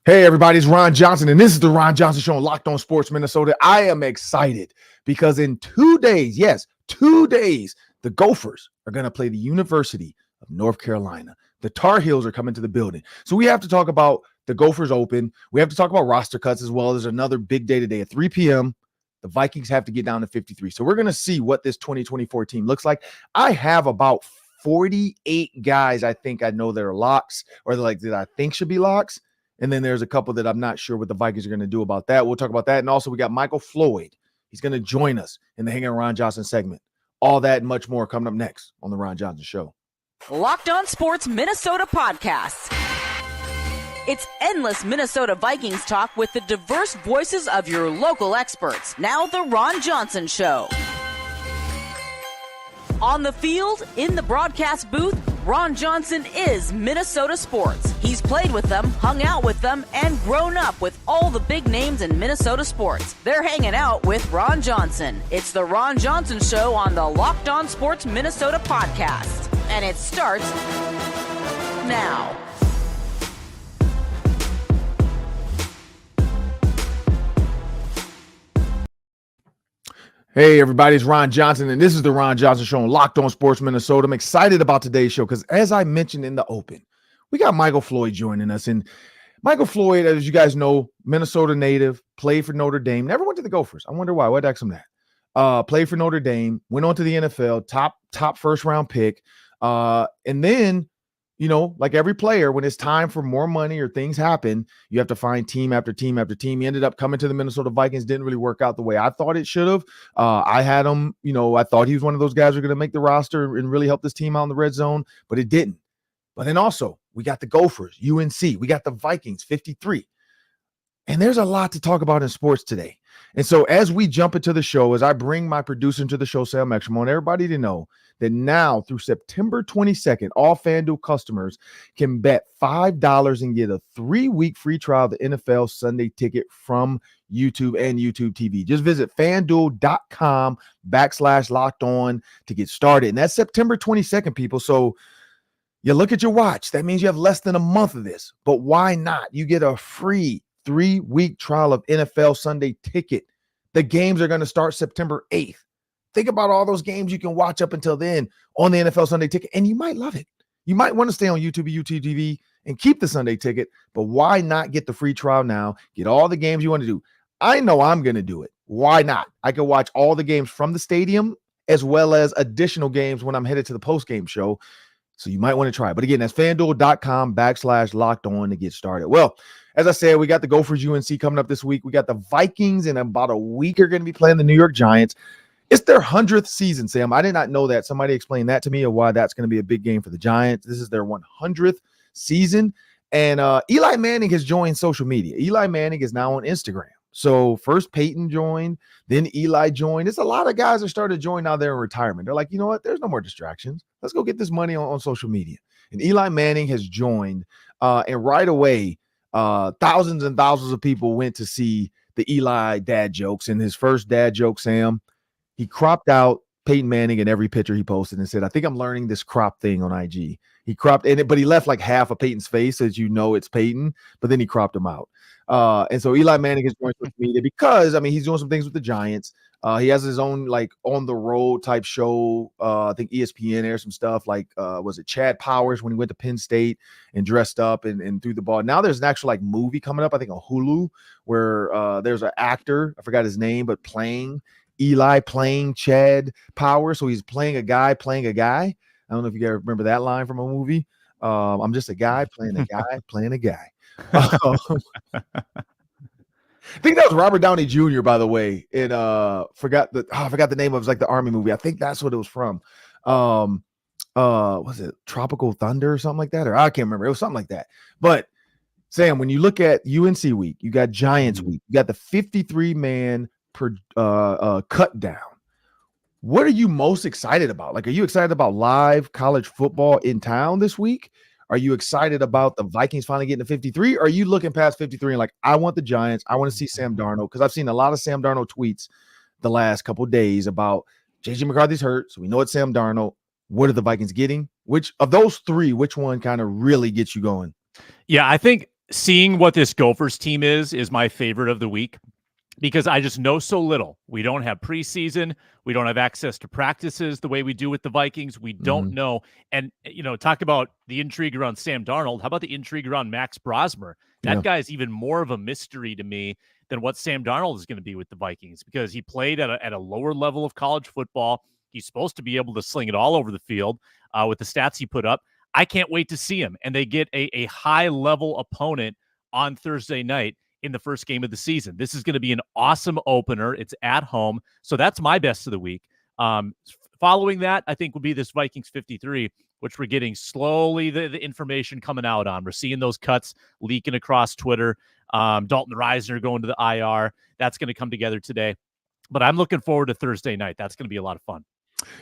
Hey, everybody, it's Ron Johnson, and this is the Ron Johnson Show on Locked On Sports Minnesota. I am excited because in 2 days, yes, 2 days, the Gophers are going to play the University of North Carolina. The Tar Heels are coming to the building. So we have to talk about the Gophers Open. We have to talk about roster cuts as well. There's another big day today at 3 p.m. The Vikings have to get down to 53. So we're going to see what this 2024 team looks like. I have about 48 guys I think I know that are locks, or like that I think should be locks. And then there's a couple that I'm not sure what the Vikings are going to do about that. We'll talk about that. And also we got Michael Floyd. He's going to join us in the Hanging Ron Johnson segment. All that and much more coming up next on the Ron Johnson Show. Locked On Sports Minnesota Podcast. It's endless Minnesota Vikings talk with the diverse voices of your local experts. Now the Ron Johnson Show. On the field, in the broadcast booth, Ron Johnson is Minnesota sports. He's played with them, hung out with them, and grown up with all the big names in Minnesota sports. They're hanging out with Ron Johnson. It's the Ron Johnson Show on the Locked On Sports Minnesota podcast. And it starts now. Hey, everybody, it's Ron Johnson, and this is the Ron Johnson Show on Locked On Sports Minnesota. I'm excited about today's show because, as I mentioned in the open, we got Michael Floyd joining us. And Michael Floyd, as you guys know, Minnesota native, played for Notre Dame, never went to the Gophers. I wonder why. Why'd I ask him that? Played for Notre Dame, went on to the NFL, top first-round pick. And then, you know, like every player, when it's time for more money or things happen, you have to find team after team after team. He ended up coming to the Minnesota Vikings, didn't really work out the way I thought it should have. I had him, you know, I thought he was one of those guys who are going to make the roster and really help this team out in the red zone, but it didn't. But then also, we got the Gophers, UNC, we got the Vikings, 53. And there's a lot to talk about in sports today. And so as we jump into the show, as I bring my producer into the show, Sam Ekstrom, I want everybody to know that now through September 22nd, all FanDuel customers can bet $5 and get a 3-week free trial of the NFL Sunday ticket from YouTube and YouTube TV. Just visit FanDuel.com/locked on to get started. And that's September 22nd, people. So you look at your watch. That means you have less than a month of this. But why not? You get a free 3-week trial of NFL Sunday ticket. The games are going to start September 8th. Think about all those games you can watch up until then on the NFL Sunday ticket, and you might love it. You might want to stay on YouTube, YouTube TV, and keep the Sunday ticket, but why not get the free trial now? Get all the games you want to do. I know I'm going to do it. Why not? I can watch all the games from the stadium as well as additional games when I'm headed to the post-game show. So you might want to try it. But again, that's FanDuel.com/locked on to get started. Well, as I said, we got the Gophers UNC coming up this week. We got the Vikings in about a week are going to be playing the New York Giants. It's their 100th season, Sam. I did not know that. Somebody explained that to me, or why that's going to be a big game for the Giants. This is their 100th season. And Eli Manning has joined social media. Eli Manning is now on Instagram. So first Peyton joined, then Eli joined. It's a lot of guys that started to join now they're in retirement. They're like, you know what? There's no more distractions. Let's go get this money on social media. And Eli Manning has joined. And right away, thousands and thousands of people went to see the Eli dad jokes. And his first dad joke, Sam, he cropped out Peyton Manning in every picture he posted and said, I think I'm learning this crop thing on IG. He cropped in it, but he left like half of Peyton's face as you know it's Peyton, but then he cropped him out. And so Eli Manning has joined social media because, I mean, he's doing some things with the Giants. He has his own like on the road type show. I think ESPN airs some stuff like, was it Chad Powers when he went to Penn State and dressed up and threw the ball. Now there's an actual like movie coming up, I think on Hulu, where there's an actor, I forgot his name, but Eli playing Chad Powers. So he's playing a guy playing a guy. I don't know if you guys remember that line from a movie. I'm just a guy playing a guy playing a guy. I think that was Robert Downey Jr., by the way. It I forgot the name of it. It was like the Army movie. I think that's what it was from. Was it Tropical Thunder or something like that? Or I can't remember. It was something like that. But Sam, when you look at UNC week, you got Giants week, you got the 53-man per cut down. What are you most excited about? Like, are you excited about live college football in town this week? Are you excited about the Vikings finally getting to 53? Or are you looking past 53 and like, I want the Giants. I want to see Sam Darnold, because I've seen a lot of Sam Darnold tweets the last couple of days about J.J. McCarthy's hurt, so we know it's Sam Darnold. What are the Vikings getting? Which of those three, which one kind of really gets you going? Yeah, I think Seeing what this Gophers team is my favorite of the week, because I just know so little. We don't have preseason. We don't have access to practices the way we do with the Vikings. We don't know. And, talk about the intrigue around Sam Darnold. How about the intrigue around Max Brosmer? That guy's even more of a mystery to me than what Sam Darnold is going to be with the Vikings, because he played at a lower level of college football. He's supposed to be able to sling it all over the field with the stats he put up. I can't wait to see him. And they get a high-level opponent on Thursday night in the first game of the season. This is going to be an awesome opener. It's at home. So that's my best of the week. Following that, I think, will be this Vikings 53, which we're getting slowly the information coming out on. We're seeing those cuts leaking across Twitter. Dalton Reisner going to the IR. That's going to come together today. But I'm looking forward to Thursday night. That's going to be a lot of fun.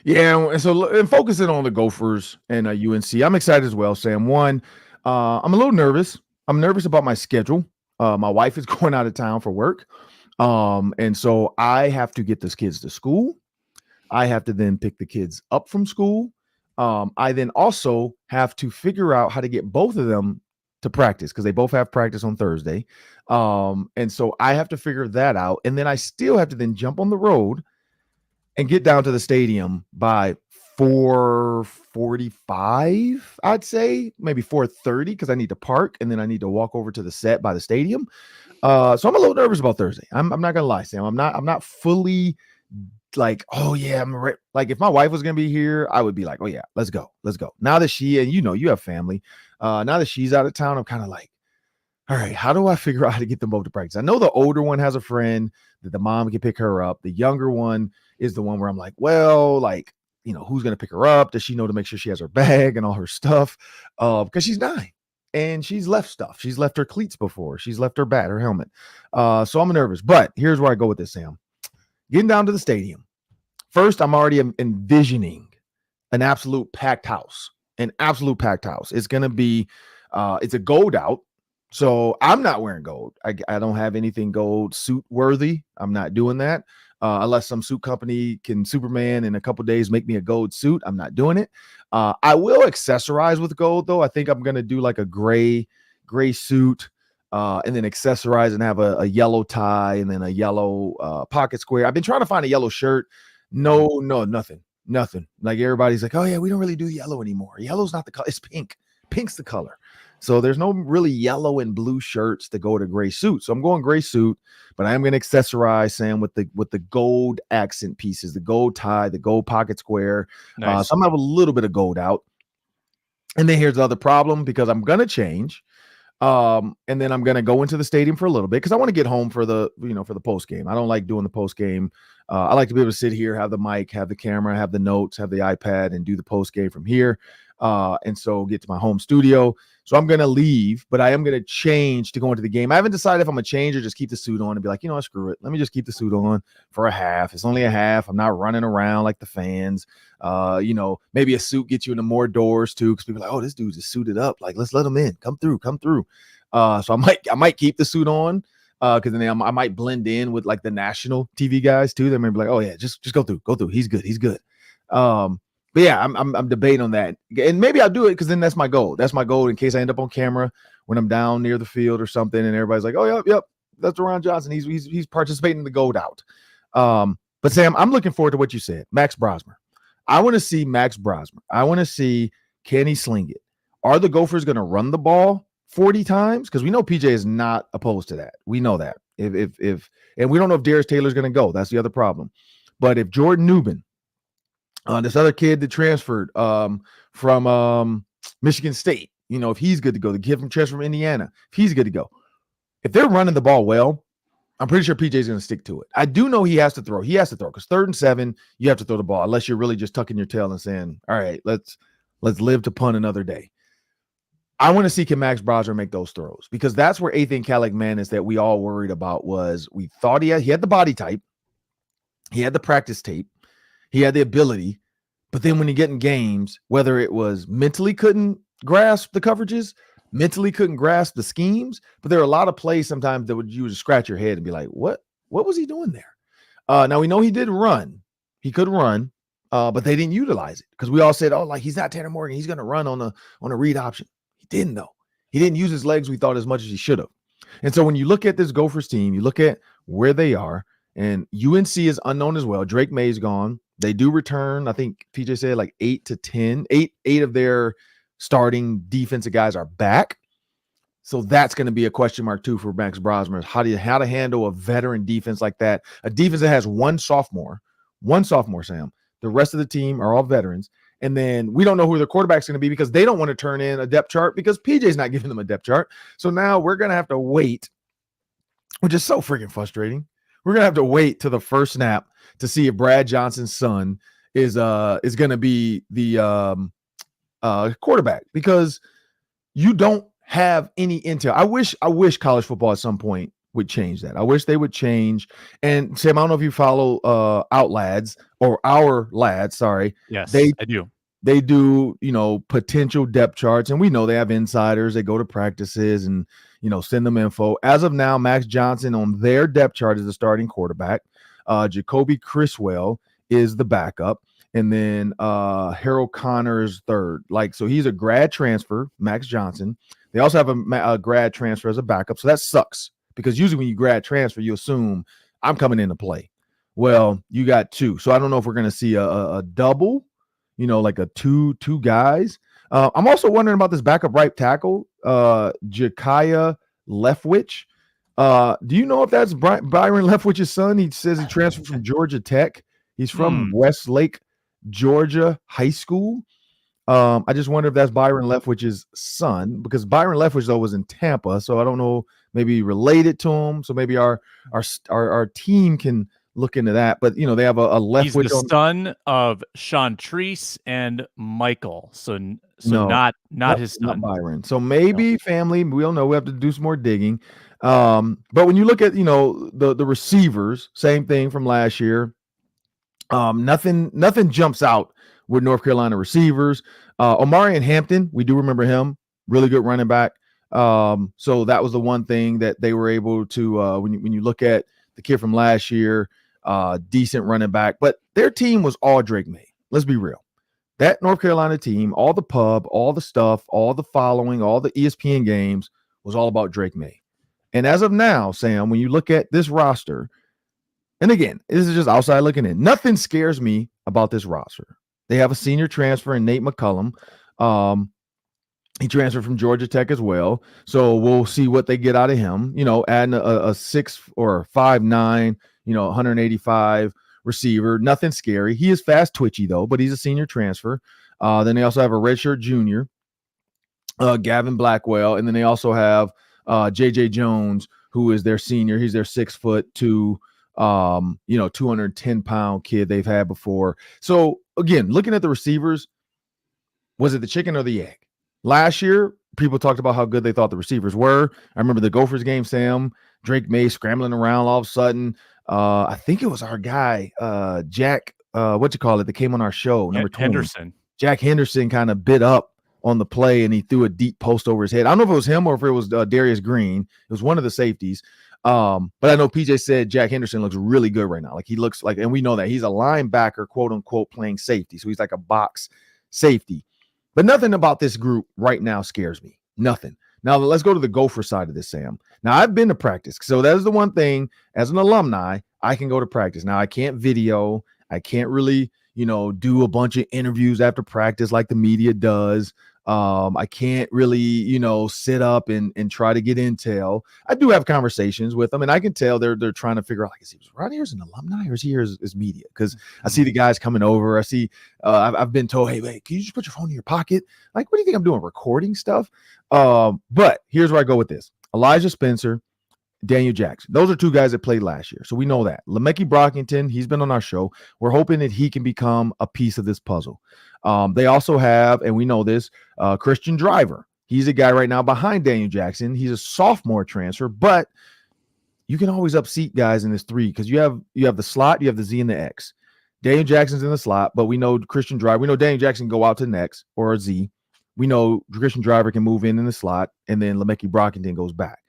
Yeah, and focusing on the Gophers and UNC, I'm excited as well, Sam. One, I'm a little nervous. I'm nervous about my schedule. My wife is going out of town for work. And so I have to get these kids to school. I have to then pick the kids up from school. I then also have to figure out how to get both of them to practice, because they both have practice on Thursday. And so I have to figure that out. And then I still have to then jump on the road and get down to the stadium by 4:45, I'd say, maybe 4:30, because I need to park and then I need to walk over to the set by the stadium. So I'm a little nervous about Thursday. I'm not gonna lie, Sam. I'm not fully like, oh yeah, I'm right. Like, if my wife was gonna be here, I would be like, oh yeah, let's go. Now that you have family, now that she's out of town, I'm kind of like, all right, how do I figure out how to get them both to practice? I know the older one has a friend that the mom can pick her up. The younger one is the one where I'm like, well, like, who's going to pick her up? Does she know to make sure she has her bag and all her stuff? Because she's 9 and she's left stuff. She's left her cleats before. She's left her bat, her helmet. So I'm nervous. But here's where I go with this, Sam. Getting down to the stadium. First, I'm already envisioning an absolute packed house. It's going to be, it's a gold out. So I'm not wearing gold. I don't have anything gold suit worthy. I'm not doing that. Unless some suit company can Superman in a couple days make me a gold suit. I'm not doing it. I will accessorize with gold, though. I think I'm going to do like a gray suit and then accessorize and have a yellow tie and then a yellow pocket square. I've been trying to find a yellow shirt. No, nothing. Like, everybody's like, oh yeah, we don't really do yellow anymore. Yellow's not the color. It's pink. Pink's the color. So there's no really yellow and blue shirts to go with a gray suit. So I'm going gray suit, but I am going to accessorize, Sam, with the gold accent pieces, the gold tie, the gold pocket square. Nice. So I'm going to have a little bit of gold out. And then here's the other problem, because I'm going to change. And then I'm going to go into the stadium for a little bit, because I want to get home for the post game. I don't like doing the post game. I like to be able to sit here, have the mic, have the camera, have the notes, have the iPad, and do the post game from here. And so get to my home studio. So I'm going to leave, but I am going to change to go into the game. I haven't decided if I'm going to change or just keep the suit on and be like, screw it. Let me just keep the suit on for a half. It's only a half. I'm not running around like the fans. Maybe a suit gets you into more doors too, because people are like, oh, this dude's just suited up. Like, let's let him in. Come through. So I might keep the suit on, because then I might blend in with like the national TV guys too. They may be like, oh yeah, just go through. He's good. But yeah, I'm debating on that, and maybe I'll do it, because then that's my goal. That's my goal in case I end up on camera when I'm down near the field or something, and everybody's like, "Oh, yep, that's Ron Johnson. He's participating in the gold out." But Sam, I'm looking forward to what you said, Max Brosmer. I want to see Max Brosmer. I want to see, can he sling it? Are the Gophers going to run the ball 40 times? Because we know PJ is not opposed to that. We know that. If and we don't know if Darius Taylor's going to go. That's the other problem. But if Jordan Newman, this other kid that transferred from Michigan State, if he's good to go, the kid from transfer from Indiana, if he's good to go, if they're running the ball well, I'm pretty sure PJ's going to stick to it. I do know he has to throw. Because 3rd and 7, you have to throw the ball, unless you're really just tucking your tail and saying, all right, let's live to punt another day. I want to see, can Max Brosmer make those throws, because that's where Ethan Kaliak-Manis that we all worried about was, we thought he had the body type, he had the practice tape, he had the ability, but then when you get in games, whether it was mentally couldn't grasp the coverages, mentally couldn't grasp the schemes, but there are a lot of plays sometimes that you would just scratch your head and be like, what was he doing there? Now we know he did run. He could run, but they didn't utilize it, because we all said, oh, like, he's not Tanner Morgan. He's going to run on a read option. He didn't, though. He didn't use his legs, we thought, as much as he should have. And so when you look at this Gophers team, you look at where they are, and UNC is unknown as well. Drake May's gone. They do return, I think PJ said like 8 to 10. Eight of their starting defensive guys are back. So that's going to be a question mark too for Max Brosmer. How to handle a veteran defense like that? A defense that has one sophomore, Sam. The rest of the team are all veterans. And then we don't know who their quarterback's going to be because they don't want to turn in a depth chart because PJ's not giving them a depth chart. So now we're going to have to wait, which is so freaking frustrating. We're going to have to wait to the first snap to see if Brad Johnson's son is going to be the quarterback, because you don't have any intel. I wish college football at some point would change that. I wish they would change. And Sam, I don't know if you follow Outlads or Our Lads. Sorry. Yes, I do. They do, potential depth charts, and we know they have insiders. They go to practices and, send them info. As of now, Max Johnson on their depth chart is the starting quarterback. Jacoby Criswell is the backup. And then Harold Connor is third. So he's a grad transfer, Max Johnson. They also have a grad transfer as a backup. So that sucks, because usually when you grad transfer, you assume I'm coming in to play. Well, you got two. So I don't know if we're going to see a double, like a two guys. I'm also wondering about this backup right tackle, Jakaya Leftwich. Do you know if that's Byron Leftwich's son? He says he transferred from Georgia Tech. He's from Westlake, Georgia High School. I just wonder if that's Byron Leftwich's son, because Byron Leftwich, though, was in Tampa. So I don't know, maybe related to him. So maybe our team can look into that. But, they have a Leftwich. He's the son of Chantrice and Michael. So not his son. Not Byron. So maybe family. We don't know. We have to do some more digging. But when you look at, the receivers, same thing from last year. Nothing jumps out with North Carolina receivers. Omarion Hampton, we do remember him, really good running back. So that was the one thing that they were able to, when you look at the kid from last year, decent running back, but their team was all Drake May. Let's be real. That North Carolina team, all the pub, all the stuff, all the following, all the ESPN games was all about Drake May. And as of now, Sam, when you look at this roster, and again, this is just outside looking in, nothing scares me about this roster. They have a senior transfer in Nate McCullum. He transferred from Georgia Tech as well. So we'll see what they get out of him. Adding a 6 or 5'9", 185 receiver. Nothing scary. He is fast twitchy, though, but he's a senior transfer. Then they also have a redshirt junior, Gavin Blackwell. And then they also have J.J. Jones, who is their senior. He's their 6'2", 210-pound kid they've had before. So again, looking at the receivers, was it the chicken or the egg? Last year, people talked about how good they thought the receivers were. I remember the Gophers game, Sam, Drake May scrambling around all of a sudden. I think it was our guy, Jack, that came on our show, number 20. Henderson. Jack Henderson kind of bit up on the play, and he threw a deep post over his head. I don't know if it was him or if it was Darius Green. It was one of the safeties. But I know PJ said Jack Henderson looks really good right now. Like he looks like, and we know that he's a linebacker, quote unquote, playing safety. So he's like a box safety. But nothing about this group right now scares me. Nothing. Now let's go to the Gopher side of this, Sam. Now I've been to practice. So that is the one thing as an alumni, I can go to practice. Now I can't video. I can't really, do a bunch of interviews after practice like the media does. I can't really, sit up and try to get intel. I do have conversations with them, and I can tell they're trying to figure out, like, is he right here as an alumni or is he here as media? Because I see the guys coming over. I see, I've been told, hey, wait, can you just put your phone in your pocket? Like, what do you think I'm doing? Recording stuff? But here's where I go with this. Elijah Spencer, Daniel Jackson. Those are two guys that played last year. So we know that. LeMekhi Brockington, he's been on our show. We're hoping that he can become a piece of this puzzle. They also have, and we know this, Christian Driver. He's a guy right now behind Daniel Jackson. He's a sophomore transfer, but you can always upseat guys in this three because you have the slot, you have the Z and the X. Daniel Jackson's in the slot, but we know Christian Driver. We know Daniel Jackson can go out to the X or a Z. We know Christian Driver can move in the slot, and then LeMekhi Brockington goes back.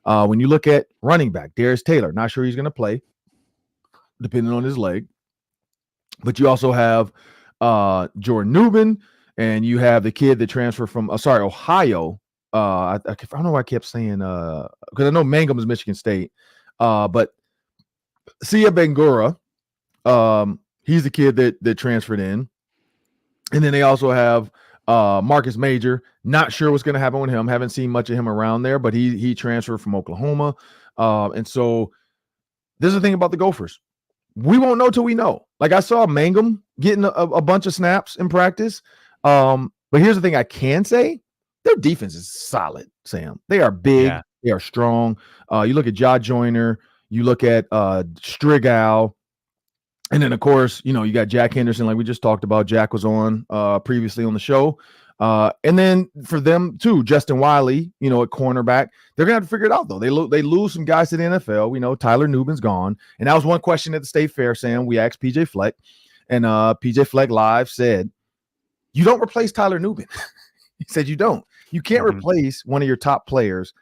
When you look at running back, Darius Taylor, not sure he's going to play, depending on his leg. But you also have Jordan Newman, and you have the kid that transferred from Ohio, I don't know why I kept saying because I know Mangum is Michigan State, but Sia Bangura, he's the kid that transferred in, and then they also have Marcus Major. Not sure what's going to happen with him. Haven't seen much of him around there, but he transferred from Oklahoma, and so this is the thing about the Gophers. We won't know till we know. Like I saw Mangum getting a bunch of snaps in practice. But here's the thing I can say. Their defense is solid, Sam. They are big. Yeah. They are strong. You look at Ja Joyner. You look at Strigal. And then, of course, you got Jack Henderson, like we just talked about. Jack was on previously on the show. And then for them, too, Justin Wiley, at cornerback. They're going to have to figure it out, though. They lose some guys to the NFL. We know Tyler Nubin's gone. And that was one question at the State Fair, Sam. We asked PJ Fleck. And PJ Fleck live said, you don't replace Tyler Nubin. He said you don't. You can't replace one of your top players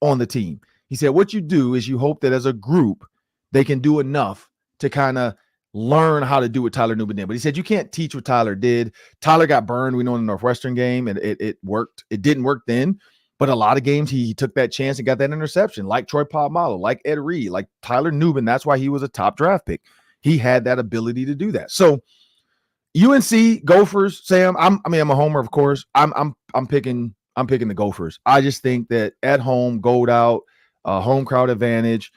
on the team. He said what you do is you hope that as a group they can do enough to kind of learn how to do what Tyler Nubin did. But he said you can't teach what Tyler did. Tyler got burned, we know, in the Northwestern game, and it worked. It didn't work then, but a lot of games he took that chance and got that interception, like Troy Polamalu, like Ed Reed, like Tyler Nubin. That's why he was a top draft pick. He had that ability to do that. So UNC Gophers, Sam. I'm a homer, of course. I'm picking the Gophers. I just think that at home, gold out, home crowd advantage.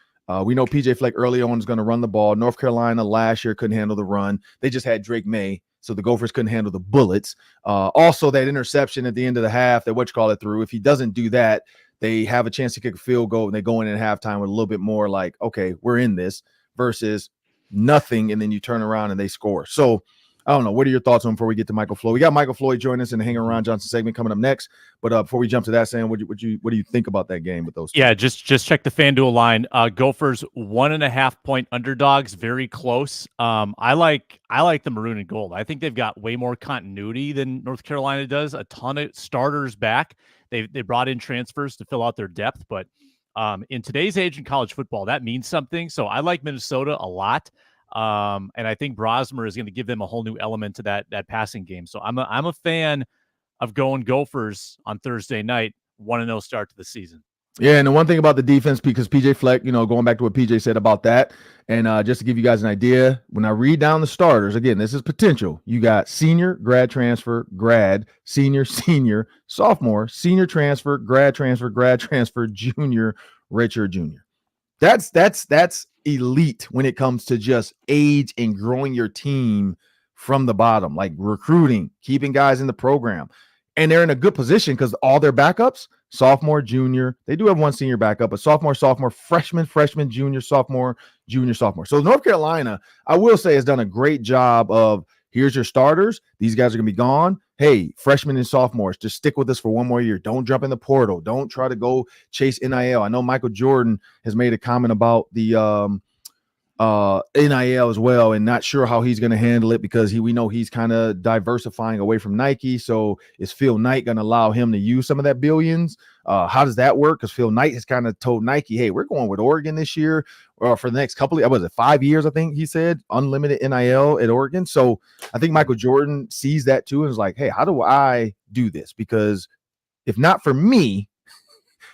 We know PJ Fleck early on is going to run the ball. North Carolina last year couldn't handle the run. They just had Drake May, so the Gophers couldn't handle the bullets. Also, that interception at the end of the half that threw. If he doesn't do that, they have a chance to kick a field goal, and they go in at halftime with a little bit more like, okay, we're in this, versus nothing, and then you turn around and they score. So I don't know. What are your thoughts on before we get to Michael Floyd? We got Michael Floyd joining us in the Hanging Around Johnson segment coming up next. But before we jump to that, Sam, what do you think about that game with those two? Yeah, just check the FanDuel line. Gophers 1.5 point underdogs, very close. I like the maroon and gold. I think they've got way more continuity than North Carolina does. A ton of starters back. They brought in transfers to fill out their depth, but in today's age in college football, that means something. So I like Minnesota a lot. And I think Brosmer is going to give them a whole new element to that passing game. So I'm a fan of going Gophers on Thursday night, 1-0 start to the season. Yeah, and the one thing about the defense, because PJ Fleck, going back to what PJ said about that, and just to give you guys an idea, when I read down the starters, again, this is potential. You got senior, grad transfer, grad, senior, sophomore, senior transfer, grad transfer, junior, redshirt junior. That's elite when it comes to just age and growing your team from the bottom, like recruiting, keeping guys in the program. And they're in a good position because all their backups, sophomore, junior, they do have one senior backup, but sophomore, freshman, junior, sophomore. So North Carolina, I will say, has done a great job of, here's your starters. These guys are going to be gone. Hey, freshmen and sophomores, just stick with us for one more year. Don't jump in the portal. Don't try to go chase NIL. I know Michael Jordan has made a comment about the NIL as well, and not sure how he's going to handle it because we know he's kind of diversifying away from Nike. So is Phil Knight going to allow him to use some of that billions? How does that work? Because Phil Knight has kind of told Nike, hey, we're going with Oregon this year or for the next couple of 5 years, I think he said, unlimited NIL at Oregon. So I think Michael Jordan sees that too and is like, hey, how do I do this? Because if not for me,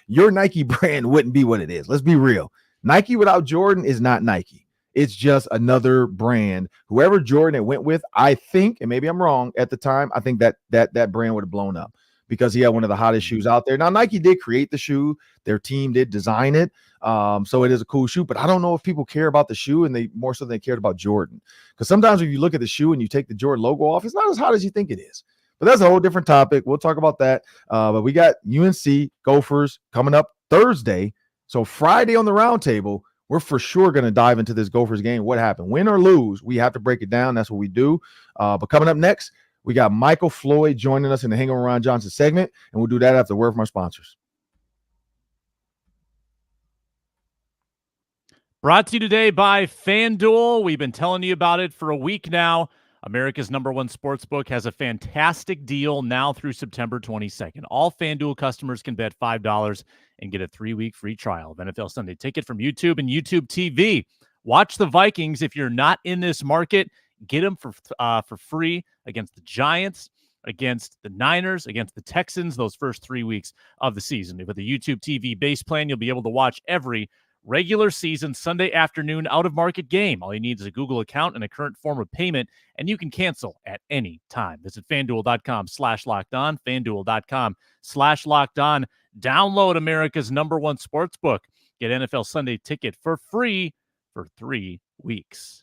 your Nike brand wouldn't be what it is. Let's be real. Nike without Jordan is not Nike. It's just another brand. Whoever Jordan had went with, I think, and maybe I'm wrong at the time, I think that brand would have blown up because he had one of the hottest shoes out there. Now, Nike did create the shoe. Their team did design it. So it is a cool shoe, but I don't know if people care about the shoe and they more so than they cared about Jordan. Because sometimes if you look at the shoe and you take the Jordan logo off, it's not as hot as you think it is. But that's a whole different topic. We'll talk about that. But we got UNC Gophers coming up Thursday. So Friday on the roundtable, we're for sure going to dive into this Gophers game. What happened? Win or lose, we have to break it down. That's what we do. But coming up next, we got Michael Floyd joining us in the Hang On Ron Johnson segment, and we'll do that after a word from our sponsors. Brought to you today by FanDuel. We've been telling you about it for a week now. America's #1 sportsbook has a fantastic deal now through September 22nd. All FanDuel customers can bet $5 and get a 3-week free trial of NFL Sunday Ticket from YouTube and YouTube TV. Watch the Vikings. If you're not in this market, get them for free against the Giants. against the Niners, against the Texans, those first 3 weeks of the season. With the YouTube TV base plan, you'll be able to watch every regular season Sunday afternoon out-of-market game. All you need is a Google account and a current form of payment, and you can cancel at any time. Visit FanDuel.com/lockedon, FanDuel.com/lockedon. Download America's #1 sportsbook. Get NFL Sunday Ticket for free for 3 weeks.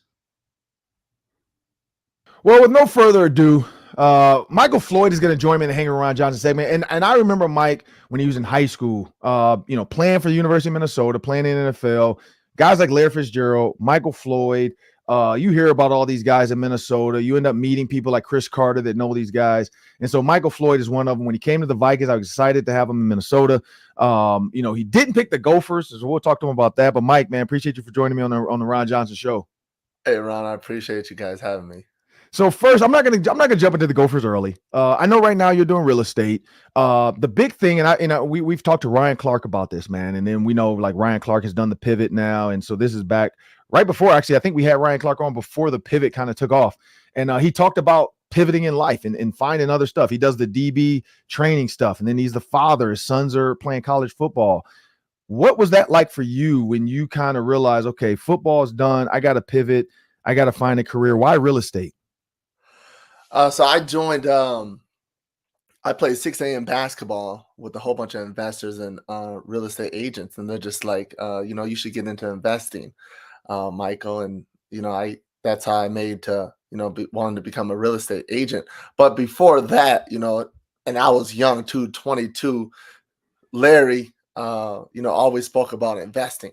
Well, with no further ado, Michael Floyd is going to join me in the Hanging Around Johnson segment. And I remember Mike when he was in high school, playing for the University of Minnesota, playing in the NFL. Guys like Larry Fitzgerald, Michael Floyd. You hear about all these guys in Minnesota. You end up meeting people like Chris Carter that know these guys. And so Michael Floyd is one of them. When he came to the Vikings, I was excited to have him in Minnesota. He didn't pick the Gophers, so we'll talk to him about that. But Mike, man, appreciate you for joining me on the Ron Johnson show. Hey, Ron, I appreciate you guys having me. So first, I'm not gonna jump into the Gophers early. I know right now you're doing real estate. The big thing, and we've talked to Ryan Clark about this, man, and then we know like Ryan Clark has done the pivot now, and so this is back right before. Actually, I think we had Ryan Clark on before the pivot kind of took off, and he talked about pivoting in life and finding other stuff. He does the DB training stuff, and then he's the father. His sons are playing college football. What was that like for you when you kind of realized, okay, football's done. I got to pivot. I got to find a career. Why real estate? So I joined, I played 6 a.m. basketball with a whole bunch of investors and real estate agents. And they're just like, you should get into investing, Michael. And, that's how I made to, wanted to become a real estate agent. But before that, and I was young too, 22, Larry, always spoke about investing.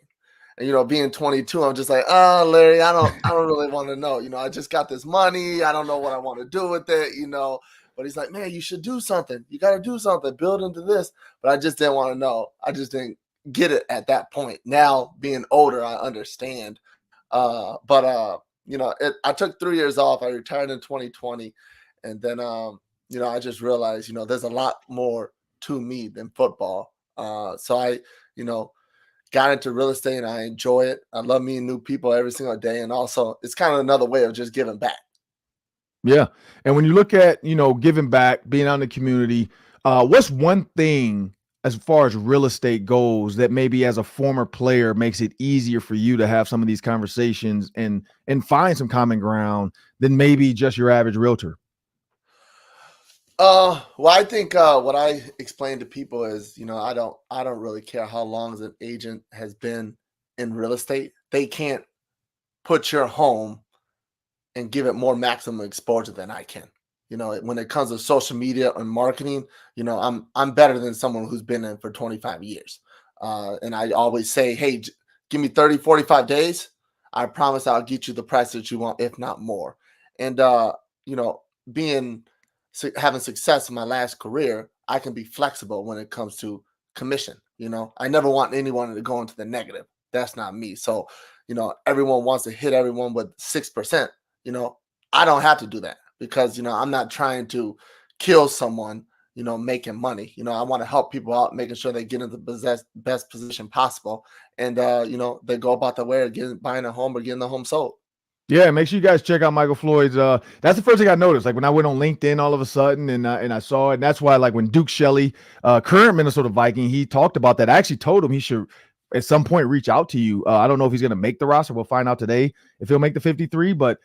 And, being 22, I'm just like, Larry, I don't really want to know. I just got this money. I don't know what I want to do with it, But he's like, man, you should do something. You got to do something, build into this. But I just didn't want to know. I just didn't get it at that point. Now, being older, I understand. I took 3 years off. I retired in 2020. And then, I just realized, there's a lot more to me than football. So I, got into real estate and I enjoy it. I love meeting new people every single day. And also it's kind of another way of just giving back. Yeah. And when you look at, giving back, being out in the community, what's one thing as far as real estate goes that maybe as a former player makes it easier for you to have some of these conversations and find some common ground than maybe just your average realtor? Well, I think what I explain to people is, I don't really care how long an agent has been in real estate. They can't put your home and give it more maximum exposure than I can. When it comes to social media and marketing, I'm better than someone who's been in for 25 years. And I always say, hey, give me 30, 45 days. I promise I'll get you the price that you want, if not more. And, having success in my last career, I can be flexible when it comes to commission. I never want anyone to go into the negative. That's not me. So, everyone wants to hit everyone with 6%. I don't have to do that because, I'm not trying to kill someone, making money. I want to help people out, making sure they get into the best position possible. And, they go about their way of buying a home or getting the home sold. Yeah, make sure you guys check out Michael Floyd's. That's the first thing I noticed. Like when I went on LinkedIn all of a sudden and I saw it. And that's why, like when Duke Shelley, current Minnesota Viking, he talked about that. I actually told him he should at some point reach out to you. I don't know if he's going to make the roster. We'll find out today if he'll make the 53. But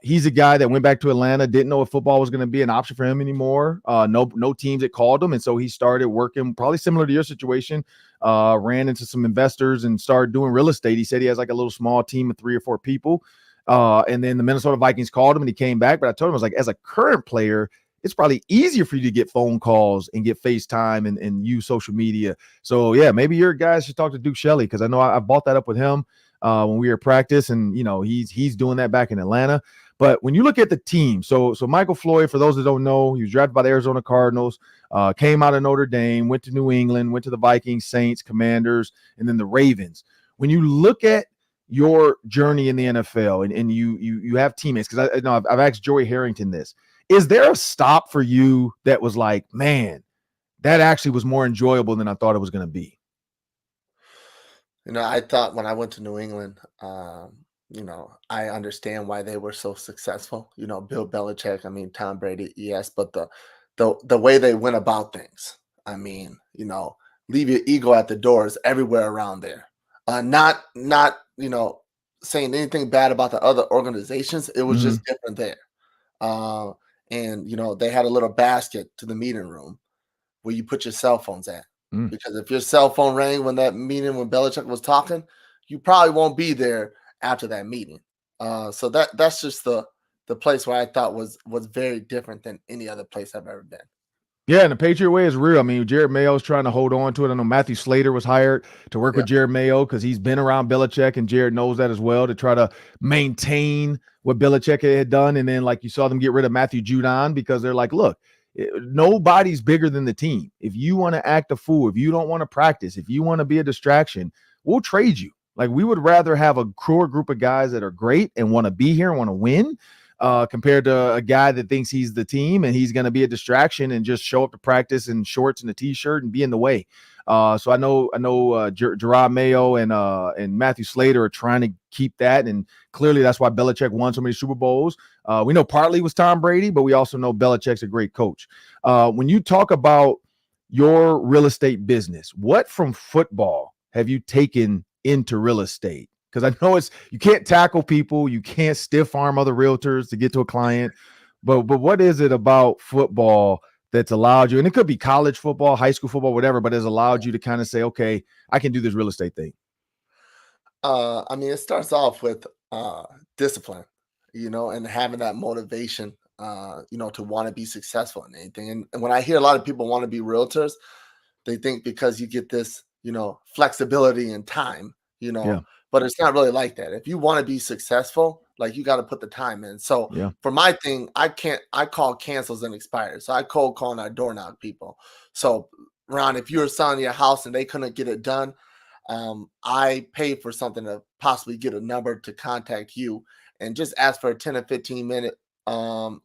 he's a guy that went back to Atlanta, didn't know if football was going to be an option for him anymore. No teams that called him. And so he started working probably similar to your situation, ran into some investors and started doing real estate. He said he has like a little small team of 3 or 4 people. And then the Minnesota Vikings called him and he came back. But I told him, I was like, as a current player, it's probably easier for you to get phone calls and get FaceTime and use social media. So, yeah, maybe your guys should talk to Duke Shelley because I know I bought that up with him when we were at practice. And, he's doing that back in Atlanta. But when you look at the team, so Michael Floyd, for those that don't know, he was drafted by the Arizona Cardinals, came out of Notre Dame, went to New England, went to the Vikings, Saints, Commanders, and then the Ravens. When you look at your journey in the NFL and you have teammates, because I know I've asked Joey Harrington this. Is there a stop for you that was like, man, that actually was more enjoyable than I thought it was going to be? I thought when I went to New England, I understand why they were so successful. Bill Belichick, I mean, Tom Brady, yes, but the way they went about things, I mean, leave your ego at the doors everywhere around there. Not saying anything bad about the other organizations. It was just different there. Uh, and they had a little basket to the meeting room where you put your cell phones at. Because if your cell phone rang when Belichick was talking, you probably won't be there after that meeting. So that's just the place where I thought was very different than any other place I've ever been. Yeah, and the Patriot way is real. I mean, Jared Mayo's trying to hold on to it. I know Matthew Slater was hired to work with Jared Mayo because he's been around Belichick, and Jared knows that as well, to try to maintain what Belichick had done. And then, like, you saw them get rid of Matthew Judon because they're like, look, nobody's bigger than the team. If you want to act a fool, if you don't want to practice, if you want to be a distraction, we'll trade you. Like, we would rather have a core group of guys that are great and want to be here and want to win, compared to a guy that thinks he's the team and he's going to be a distraction and just show up to practice in shorts and a t-shirt and be in the way. So I know Gerard Mayo and Matthew Slater are trying to keep that, and clearly that's why Belichick won so many Super Bowls. We know partly was Tom Brady, but we also know Belichick's a great coach. When you talk about your real estate business, what from football have you taken into real estate? Because I know you can't tackle people, you can't stiff arm other realtors to get to a client, but what is it about football that's allowed you, and it could be college football, high school football, whatever, but has allowed you to kind of say, okay, I can do this real estate thing? I mean, it starts off with discipline, and having that motivation, to want to be successful in anything. And when I hear a lot of people want to be realtors, they think because you get this, flexibility and time, but it's not really like that. If you want to be successful, like, you got to put the time in. So for my thing, I call cancels and expires. So I cold call and I door knock people. So Ron, if you were selling your house and they couldn't get it done, I pay for something to possibly get a number to contact you and just ask for a 10 or 15 minute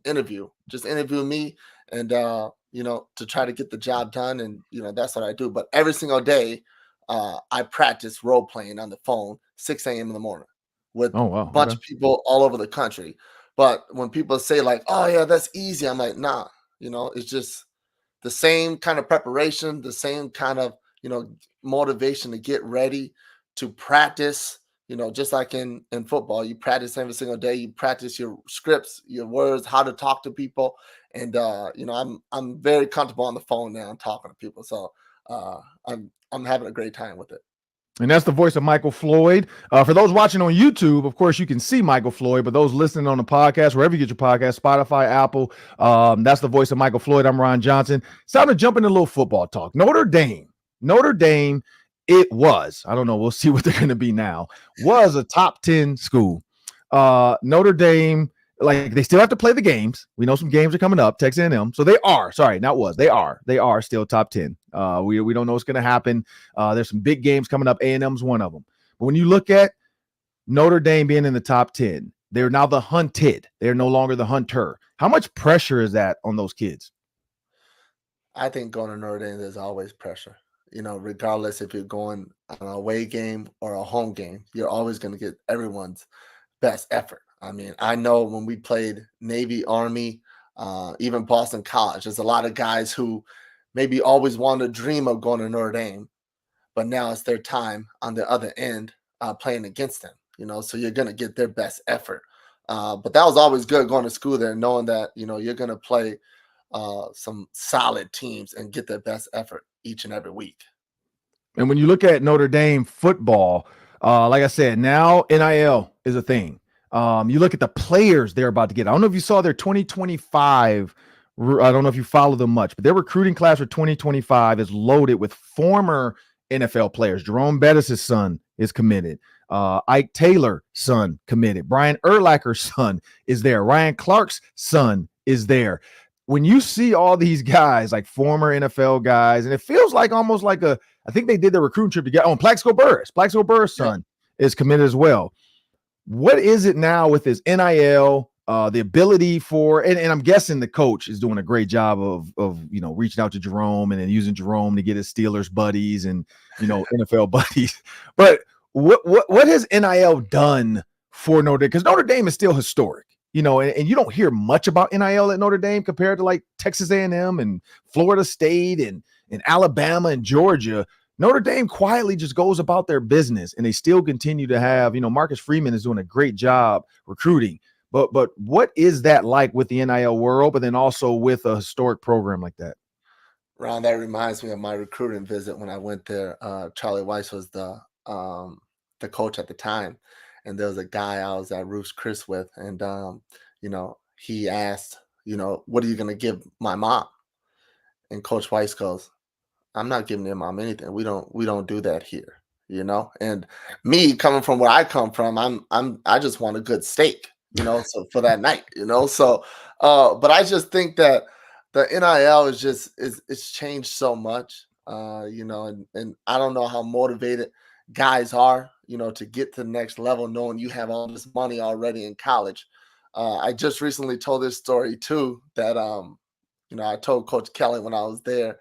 interview. Just interview me and to try to get the job done. And that's what I do. But every single day, I practice role playing on the phone 6 a.m. in the morning with a bunch of people all over the country. But when people say like, oh yeah, that's easy, I'm like, nah, it's just the same kind of preparation, the same kind of, motivation to get ready to practice, just like in football, you practice every single day, you practice your scripts, your words, how to talk to people. And, I'm very comfortable on the phone now and talking to people. So I'm having a great time with it. And that's the voice of Michael Floyd. For those watching on YouTube, of course, you can see Michael Floyd, but those listening on the podcast, wherever you get your podcast, Spotify, Apple, that's the voice of Michael Floyd. I'm Ron Johnson. It's time to jump into a little football talk. Notre Dame, it was, I don't know, we'll see what they're going to be now, was a top 10 school. Notre Dame, like, they still have to play the games. We know some games are coming up, Texas A&M. So they are still top 10. We don't know what's going to happen. There's some big games coming up. A&M's one of them. But when you look at Notre Dame being in the top 10, they're now the hunted. They're no longer the hunter. How much pressure is that on those kids? I think going to Notre Dame, there's always pressure. Regardless if you're going on an away game or a home game, you're always going to get everyone's best effort. I mean, I know when we played Navy, Army, even Boston College, there's a lot of guys who maybe always wanted to dream of going to Notre Dame, but now it's their time on the other end playing against them, so you're going to get their best effort. But that was always good going to school there, knowing that, you're going to play some solid teams and get their best effort each and every week. And when you look at Notre Dame football, like I said, now NIL is a thing. You look at the players they're about to get. I don't know if you saw their 2025. I don't know if you follow them much, but their recruiting class for 2025 is loaded with former NFL players. Jerome Bettis' son is committed. Ike Taylor's son committed. Brian Urlacher's son is there. Ryan Clark's son is there. When you see all these guys, like former NFL guys, and it feels like almost like I think they did their recruiting trip together. Oh, Plaxico Burress' son is committed as well. What is it now with this NIL, the ability for, and I'm guessing the coach is doing a great job of reaching out to Jerome and then using Jerome to get his Steelers buddies and, NFL buddies. But what has NIL done for Notre Dame, because Notre Dame is still historic, and you don't hear much about NIL at Notre Dame compared to like Texas A&M and Florida State and Alabama and Georgia. Notre Dame quietly just goes about their business, and they still continue to have, Marcus Freeman is doing a great job recruiting. But what is that like with the NIL world, but then also with a historic program like that? Ron, that reminds me of my recruiting visit when I went there. Charlie Weiss was the coach at the time, and there was a guy I was at Ruth's Chris with, and he asked, what are you going to give my mom? And Coach Weiss goes, I'm not giving your mom anything. We don't do that here, And me coming from where I come from, I just want a good steak, so for that night, So, but I just think that the NIL it's changed so much, and I don't know how motivated guys are, to get to the next level, knowing you have all this money already in college. I just recently told this story too, that, I told Coach Kelly when I was there,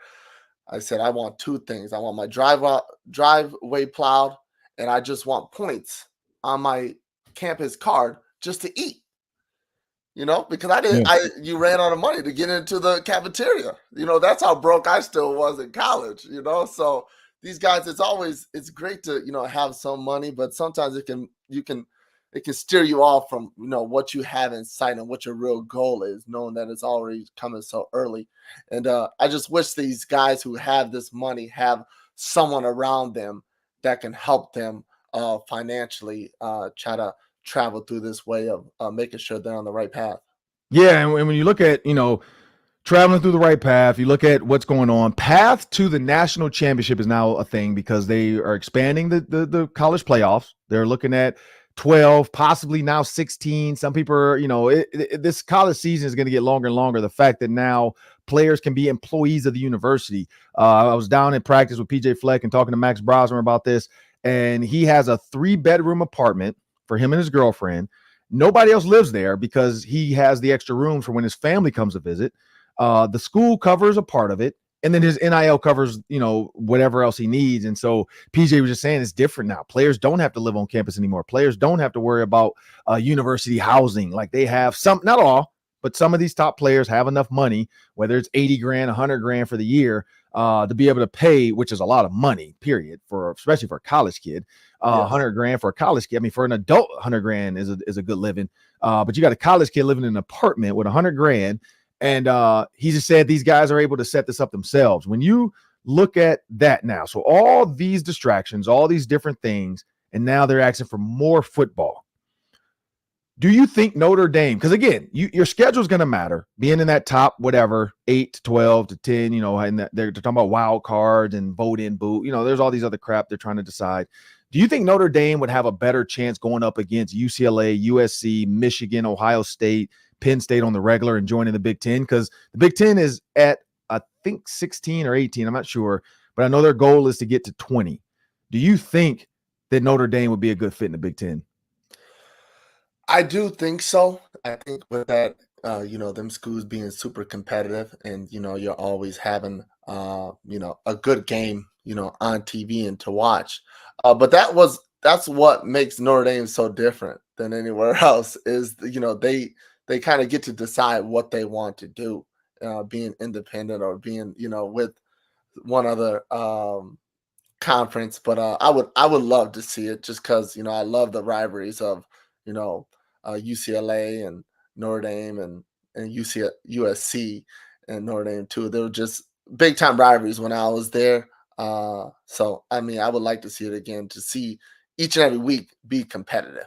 I said, I want two things. I want my driveway plowed, and I just want points on my campus card just to eat. Because you ran out of money to get into the cafeteria. That's how broke I still was in college, So these guys, it's great to, have some money, but sometimes it can steer you off from, what you have in sight and what your real goal is, knowing that it's already coming so early. And I just wish these guys who have this money have someone around them that can help them financially try to travel through this way of making sure they're on the right path. Yeah, and when you look at, traveling through the right path, you look at what's going on. Path to the national championship is now a thing because they are expanding the college playoffs. They're looking at 12, possibly now 16. Some people are, this college season is going to get longer and longer. The fact that now players can be employees of the university. I was down in practice with PJ Fleck and talking to Max Brosmer about this, and he has a 3-bedroom apartment for him and his girlfriend. Nobody else lives there because he has the extra room for when his family comes to visit. The school covers a part of it, and then his NIL covers, whatever else he needs. And so PJ was just saying it's different now. Players don't have to live on campus anymore. Players don't have to worry about university housing. Like they have some, not all, but some of these top players have enough money, whether it's 80 grand, 100 grand for the year, to be able to pay, which is a lot of money, period, especially for a college kid. 100 grand for a college kid. I mean, for an adult, 100 grand is a good living. But you got a college kid living in an apartment with 100 grand. And he just said these guys are able to set this up themselves. When you look at that now, so all these distractions, all these different things, and now they're asking for more football. Do you think Notre Dame, because again, your schedule is going to matter, being in that top, whatever, 8 to 12 to 10, and they're talking about wild cards and vote in, boot, there's all these other crap they're trying to decide. Do you think Notre Dame would have a better chance going up against UCLA, USC, Michigan, Ohio State, Penn State on the regular and joining the Big Ten? Because the Big Ten is at, I think, 16 or 18. I'm not sure, but I know their goal is to get to 20. Do you think that Notre Dame would be a good fit in the Big Ten? I do think so. I think with that, them schools being super competitive and, you're always having, a good game, on TV and to watch. But that's what makes Notre Dame so different than anywhere else is, they kind of get to decide what they want to do, being independent or being, with one other conference. But I would love to see it just because, I love the rivalries of, UCLA and Notre Dame and USC and Notre Dame too. They were just big time rivalries when I was there. So, I mean, I would like to see it again, to see each and every week be competitive.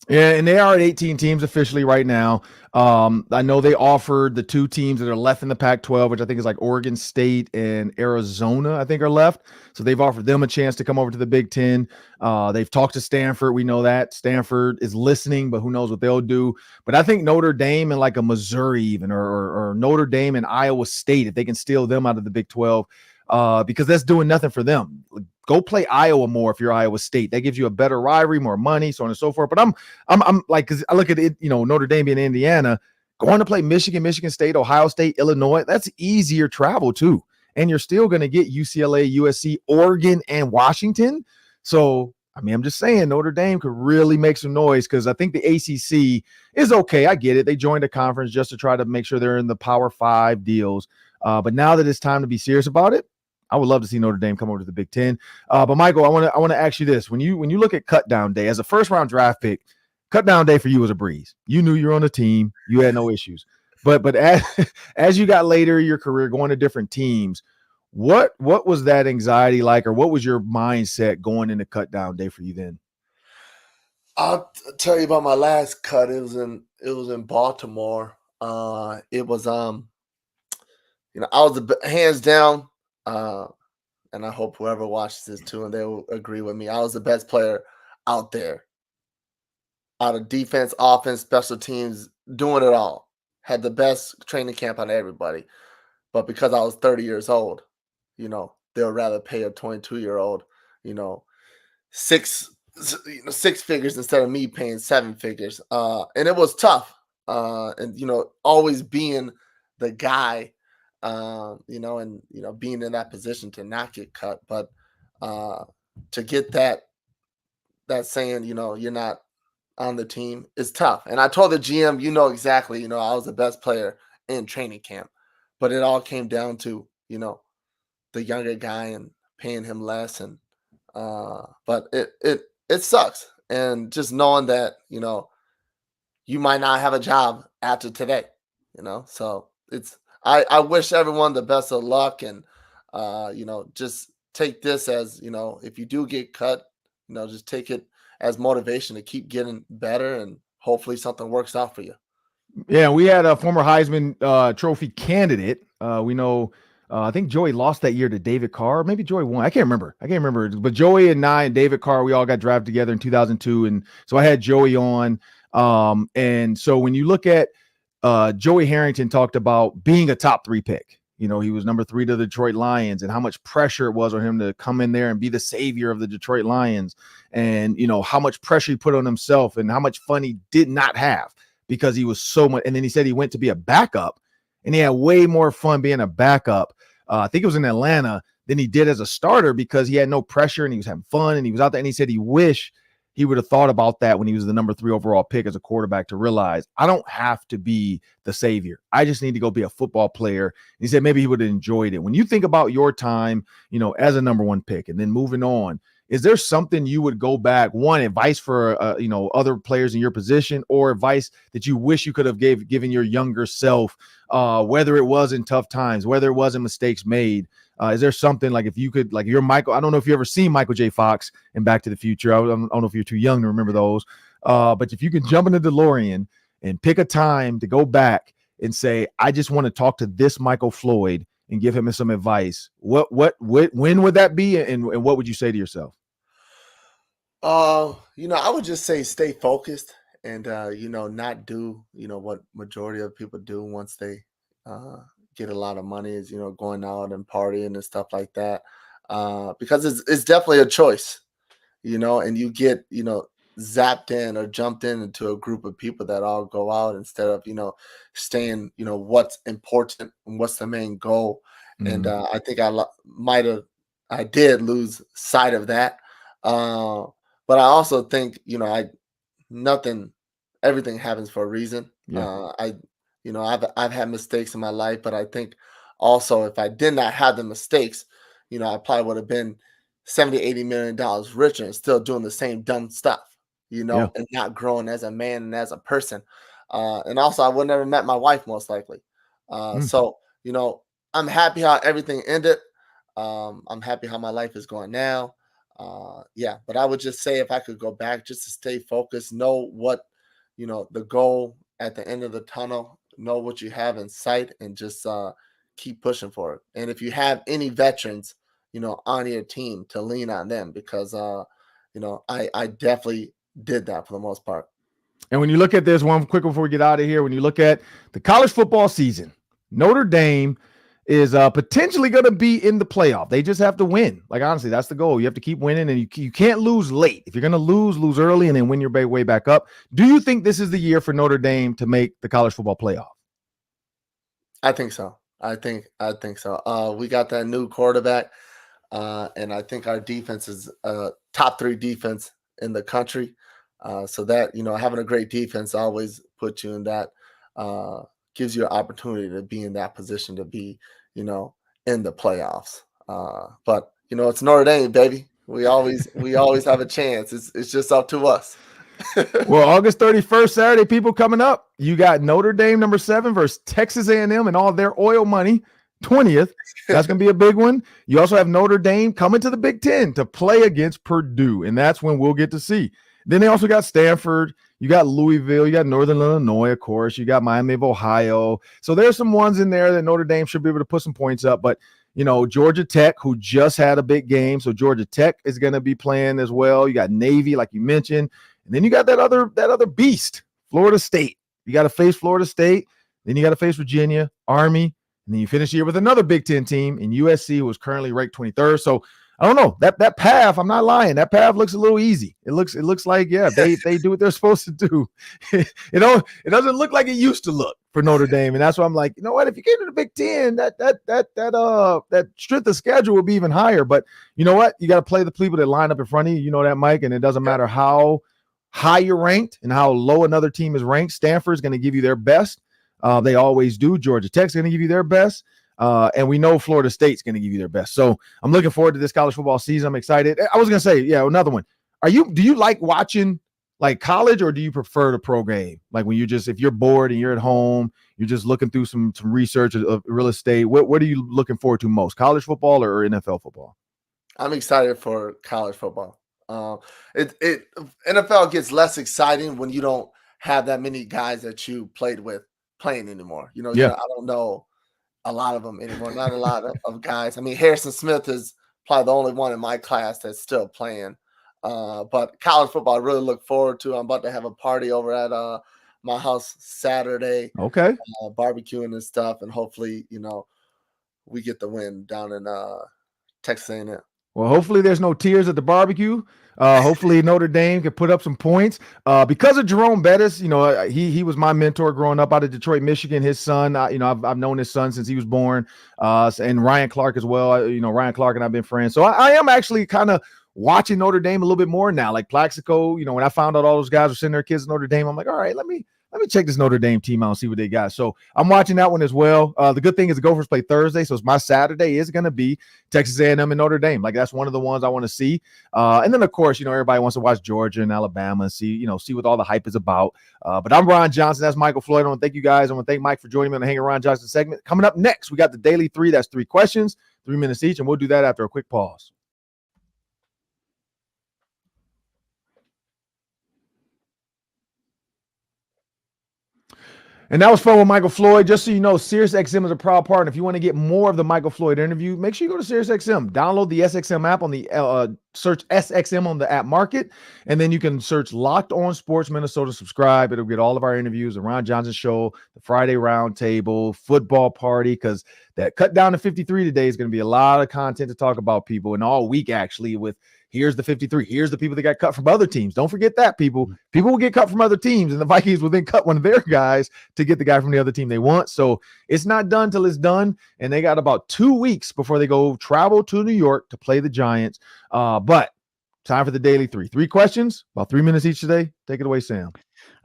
Yeah, and they are at 18 teams officially right now. I know they offered the 2 teams that are left in the Pac-12, which I think is like Oregon State and Arizona, I think, are left. So they've offered them a chance to come over to the Big Ten. They've talked to Stanford. We know that. Stanford is listening, but who knows what they'll do. But I think Notre Dame and like a Missouri even, or Notre Dame and Iowa State, if they can steal them out of the Big 12, because that's doing nothing for them. Go play Iowa more if you're Iowa State. That gives you a better rivalry, more money, so on and so forth. But I'm like, because I look at it, Notre Dame being Indiana, going to play Michigan, Michigan State, Ohio State, Illinois. That's easier travel too, and you're still going to get UCLA, USC, Oregon, and Washington. So I mean, I'm just saying Notre Dame could really make some noise because I think the ACC is okay. I get it. They joined a conference just to try to make sure they're in the Power 5 deals. But now that it's time to be serious about it, I would love to see Notre Dame come over to the Big Ten. But Michael, I want to ask you this: when you look at cut down day as a first round draft pick, cut down day for you was a breeze. You knew you were on the team. You had no issues. But as you got later in your career going to different teams, what was that anxiety like, or what was your mindset going into cut down day for you then? I'll tell you about my last cut. It was in Baltimore. It was I was hands down, and I hope whoever watches this too, and they will agree with me. I was the best player out there, out of defense, offense, special teams, doing it all. Had the best training camp out of everybody, but because I was 30 years old, they'll rather pay a 22-year-old, six figures instead of me paying 7 figures. And it was tough. And always being the guy, being in that position to not get cut, but to get that saying, you're not on the team is tough. And I told the GM, exactly, I was the best player in training camp, but it all came down to, the younger guy and paying him less. And, but it sucks. And just knowing that, you might not have a job after today, so I wish everyone the best of luck and, just take this as, if you do get cut, just take it as motivation to keep getting better and hopefully something works out for you. Yeah, we had a former Heisman Trophy candidate. We know, I think Joey lost that year to David Carr. Maybe Joey won. I can't remember. But Joey and I and David Carr, we all got drafted together in 2002. And so I had Joey on. And so when you look at Joey Harrington talked about being a top 3 pick. He was number 3 to the Detroit Lions and how much pressure it was on him to come in there and be the savior of the Detroit Lions. And, how much pressure he put on himself and how much fun he did not have because he was so much. And then he said he went to be a backup and he had way more fun being a backup. I think it was in Atlanta than he did as a starter because he had no pressure and he was having fun and he was out there. And he said he wished he would have thought about that when he was the number 3 overall pick as a quarterback to realize I don't have to be the savior. I just need to go be a football player. And he said maybe he would have enjoyed it. When you think about your time, as a number 1 pick and then moving on, is there something you would go back, one advice for, other players in your position or advice that you wish you could have given your younger self, whether it was in tough times, whether it was in mistakes made? Is there something like if you could, like you're Michael, I don't know if you ever seen Michael J. Fox in Back to the Future. I don't know if you're too young to remember those. But if you could jump in the DeLorean and pick a time to go back and say, I just want to talk to this Michael Floyd and give him some advice, when would that be? And what would you say to yourself? I would just say stay focused and, not do, what majority of people do once they get a lot of money is, going out and partying and stuff like that. Because it's definitely a choice, and you get, zapped in or jumped into a group of people that all go out instead of, staying, what's important and what's the main goal. Mm-hmm. And I think I did lose sight of that. But I also think, everything happens for a reason. Yeah. I've had mistakes in my life, but I think also if I did not have the mistakes, I probably would have been $70-80 million richer and still doing the same dumb stuff, yeah. And not growing as a man and as a person. And also I would never met my wife most likely. So, I'm happy how everything ended. I'm happy how my life is going now. But I would just say if I could go back just to stay focused, know what, the goal at the end of the tunnel, know what you have in sight and just keep pushing for it. And if you have any veterans, on your team to lean on them because, I definitely did that for the most part. And when you look at this one quick before we get out of here, when you look at the college football season, Notre Dame is potentially going to be in the playoff. They just have to win. Like, honestly, that's the goal. You have to keep winning, and you can't lose late. If you're going to lose early and then win your way back up. Do you think this is the year for Notre Dame to make the college football playoff? I think so. I think so. We got that new quarterback, and I think our defense is top 3 defense in the country. So that, having a great defense always puts you in that, gives you an opportunity to be in that position to be, in the playoffs. But it's Notre Dame, baby. We always have a chance. It's just up to us. Well, August 31st, Saturday, people coming up. You got Notre Dame number 7 versus Texas A&M and all their oil money. 20th. That's going to be a big one. You also have Notre Dame coming to the Big Ten to play against Purdue, and that's when we'll get to see. Then they also got Stanford. You got Louisville. You got Northern Illinois, of course. You got Miami of Ohio. So there's some ones in there that Notre Dame should be able to put some points up. But, Georgia Tech, who just had a big game. So Georgia Tech is going to be playing as well. You got Navy, like you mentioned. And then you got that other beast, Florida State. You got to face Florida State. Then you got to face Virginia, Army. And then you finish the year with another Big Ten team in USC, who is currently ranked 23rd. So I don't know. That path, I'm not lying. That path looks a little easy. It looks like, yeah, they do what they're supposed to do. It doesn't look like it used to look for Notre Dame. And that's why I'm like, you know what? If you get to the Big Ten, that strength of schedule will be even higher. But you know what? You got to play the people that line up in front of you. You know that, Mike. And it doesn't matter how high you're ranked and how low another team is ranked. Stanford's going to give you their best. They always do. Georgia Tech's going to give you their best. And we know Florida State's going to give you their best. So I'm looking forward to this college football season. I'm excited. I was going to say, yeah, another one. Do you like watching like college, or do you prefer the pro game? Like when if you're bored and you're at home, you're just looking through some research of real estate. What are you looking forward to most, college football or NFL football? I'm excited for college football. NFL gets less exciting when you don't have that many guys that you played with playing anymore. I don't know a lot of them anymore. Not a lot of guys. I mean, Harrison Smith is probably the only one in my class that's still playing. But college football, I really look forward to. I'm about to have a party over at my house Saturday. Okay. Barbecuing and stuff, and hopefully, we get the win down in Texas A&M. Well, hopefully there's no tears at the barbecue. Hopefully Notre Dame can put up some points. Because of Jerome Bettis, he was my mentor growing up out of Detroit, Michigan. His son, I've known his son since he was born, and Ryan Clark as well. Ryan Clark and I've been friends. So I am actually kind of watching Notre Dame a little bit more now. Like Plaxico, when I found out all those guys were sending their kids to Notre Dame, I'm like, all right, let me check this Notre Dame team out and see what they got. So I'm watching that one as well. The good thing is the Gophers play Thursday, so it's my Saturday is going to be Texas A&M and Notre Dame. Like that's one of the ones I want to see. And then of course, everybody wants to watch Georgia and Alabama and see what all the hype is about. But I'm Ron Johnson. That's Michael Floyd. I want to thank you guys. I want to thank Mike for joining me on the Hanging Ron Johnson segment. Coming up next, we got the Daily 3. That's 3 questions, 3 minutes each, and we'll do that after a quick pause. And that was fun with Michael Floyd. Just so you know, SiriusXM is a proud partner. If you want to get more of the Michael Floyd interview, make sure you go to SiriusXM. Download the SXM app on the search SXM on the app market, and then you can search Locked On Sports Minnesota. Subscribe. It'll get all of our interviews, the Ron Johnson Show, the Friday Roundtable, Football Party, because that cut down to 53 today is going to be a lot of content to talk about, people, and all week actually with here's the 53. Here's the people that got cut from other teams. Don't forget that, people. People will get cut from other teams, and the Vikings will then cut one of their guys to get the guy from the other team they want. So it's not done till it's done, and they got about 2 weeks before they go travel to New York to play the Giants. But time for the Daily 3. 3 questions, about 3 minutes each today. Take it away, Sam.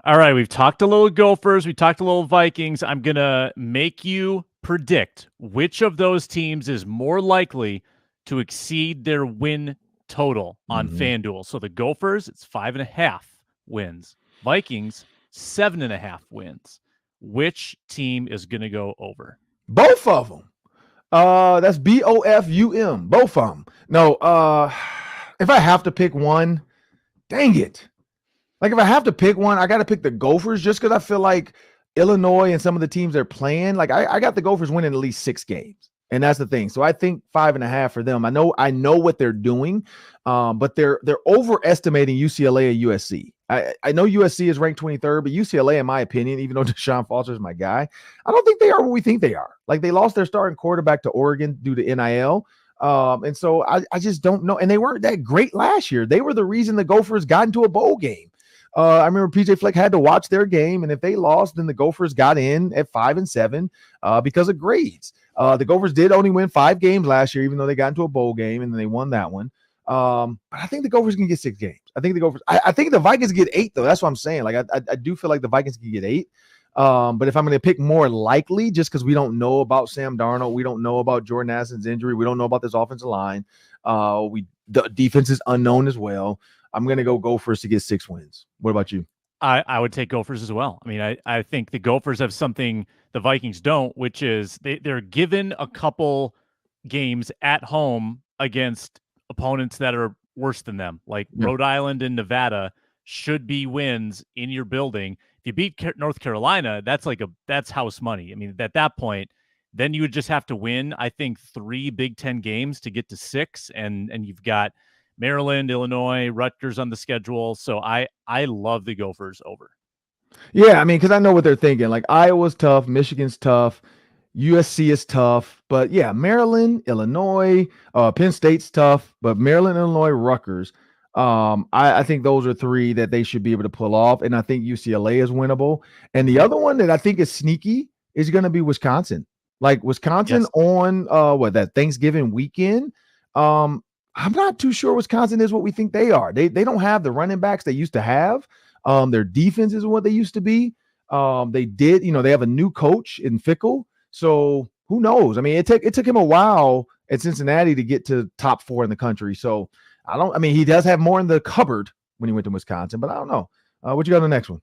All right, we've talked a little Gophers. We talked a little Vikings. I'm going to make you predict which of those teams is more likely to exceed their win total on FanDuel. So the Gophers, it's 5.5 wins. Vikings, 7.5 wins. Which team is going to go over? Both of them. That's BOFUM. Both of them. No, if I have to pick one, dang it. Like if I have to pick one, I got to pick the Gophers just because I feel like Illinois and some of the teams they're playing, like I got the Gophers winning at least 6 games. And that's the thing. So I think 5.5 for them. I know what they're doing, but they're overestimating UCLA and USC. I know USC is ranked 23rd, but UCLA, in my opinion, even though Deshaun Foster is my guy, I don't think they are what we think they are. Like they lost their starting quarterback to Oregon due to NIL. And so I just don't know. And they weren't that great last year. They were the reason the Gophers got into a bowl game. I remember PJ Fleck had to watch their game, and if they lost, then the Gophers got in at 5-7 because of grades. The Gophers did only win 5 games last year, even though they got into a bowl game and then they won that one. But I think the Gophers can get 6 games. I think the Gophers. I think the Vikings get 8 though. That's what I'm saying. Like I do feel like the Vikings can get 8. But if I'm going to pick more likely, just because we don't know about Sam Darnold, we don't know about Jordan Addison's injury, we don't know about this offensive line. The defense is unknown as well. I'm going to go Gophers to get 6 wins. What about you? I would take Gophers as well. I mean, I think the Gophers have something the Vikings don't, which is they're given a couple games at home against opponents that are worse than them, like Rhode Island and Nevada should be wins in your building. If you beat North Carolina, that's house money. I mean, at that point, then you would just have to win, I think, 3 Big Ten games to get to 6, and you've got Maryland, Illinois, Rutgers on the schedule. So I love the Gophers over. Yeah, I mean, because I know what they're thinking. Like Iowa's tough, Michigan's tough, USC is tough, but yeah, Maryland, Illinois, Penn State's tough, but Maryland, Illinois, Rutgers. I think those are 3 that they should be able to pull off, and I think UCLA is winnable. And the other one that I think is sneaky is going to be Wisconsin. Like Wisconsin on that Thanksgiving weekend. I'm not too sure Wisconsin is what we think they are. They don't have the running backs they used to have. Their defense isn't what they used to be. They have a new coach in Fickle. So who knows? I mean, it took him a while at Cincinnati to get to top 4 in the country. So he does have more in the cupboard when he went to Wisconsin, but I don't know. What you got on the next one?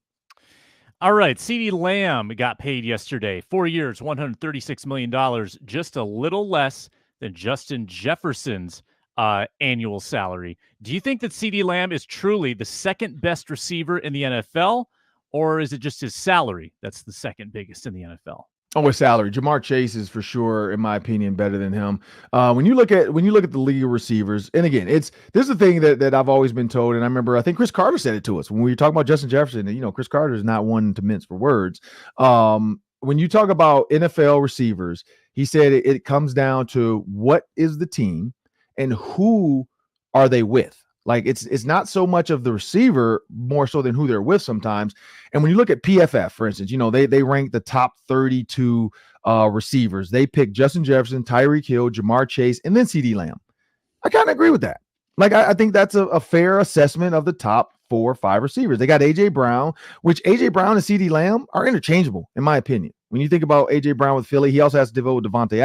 All right. CeeDee Lamb got paid yesterday. 4 years, $136 million, just a little less than Justin Jefferson's annual salary. Do you think that CeeDee Lamb is truly the second best receiver in the NFL, or is it just his salary that's the second biggest in the NFL? Oh, with salary, Jamar Chase is for sure, in my opinion, better than him. When you look at the league of receivers, and again, this is the thing that I've always been told, and I remember I think Chris Carter said it to us when we were talking about Justin Jefferson. Chris Carter is not one to mince for words. When you talk about NFL receivers, he said it comes down to what is the team and who are they with. Like it's not so much of the receiver, more so than who they're with sometimes. And when you look at PFF, for instance, they rank the top 32 receivers. They pick Justin Jefferson, Tyreek Hill, Jamar Chase, and then CeeDee Lamb. I kind of agree with that. Like I think that's a fair assessment of the top 4 or 5 receivers. They got AJ Brown, which AJ Brown and CeeDee Lamb are interchangeable, in my opinion. When you think about AJ Brown with Philly, he also has to deal with Devontae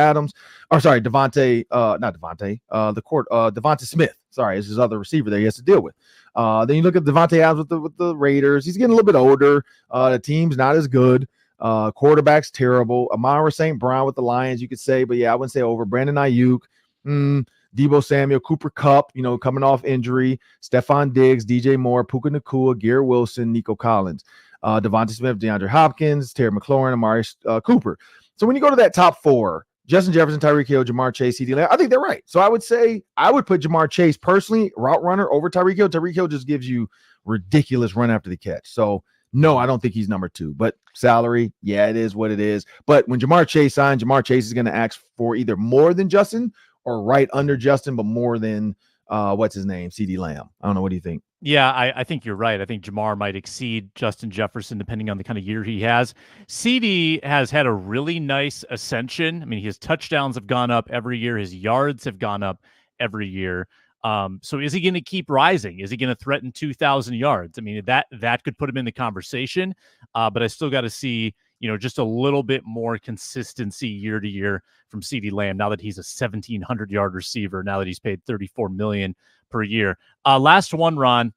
Smith. Sorry, is his other receiver there he has to deal with. Then you look at Devontae Adams with the Raiders. He's getting a little bit older. The team's not as good. Quarterback's terrible. Amon-Ra St. Brown with the Lions, you could say, but yeah, I wouldn't say over. Brandon Ayuk, Deebo Samuel, Cooper Kupp, coming off injury. Stephon Diggs, DJ Moore, Puka Nacua, Garrett Wilson, Nico Collins. Devontae Smith, DeAndre Hopkins, Terry McLaurin, Amari Cooper. So when you go to that top 4, Justin Jefferson, Tyreek Hill, Jamar Chase, CeeDee Lamb, I think they're right. So I would say I would put Jamar Chase personally, route runner, over Tyreek Hill. Tyreek Hill just gives you ridiculous run after the catch. So no, I don't think he's number 2. But salary, yeah, it is what it is. But when Jamar Chase signs, Jamar Chase is going to ask for either more than Justin or right under Justin, but more than what's his name, CeeDee Lamb. I don't know. What do you think? Yeah, I think you're right. I think Jamar might exceed Justin Jefferson depending on the kind of year he has. CeeDee has had a really nice ascension. I mean, his touchdowns have gone up every year. His yards have gone up every year. So is he going to keep rising? Is he going to threaten 2,000 yards? I mean, that could put him in the conversation. But I still got to see, just a little bit more consistency year to year from CeeDee Lamb now that he's a 1,700-yard receiver, now that he's paid $34 million per year. Last one, Ron.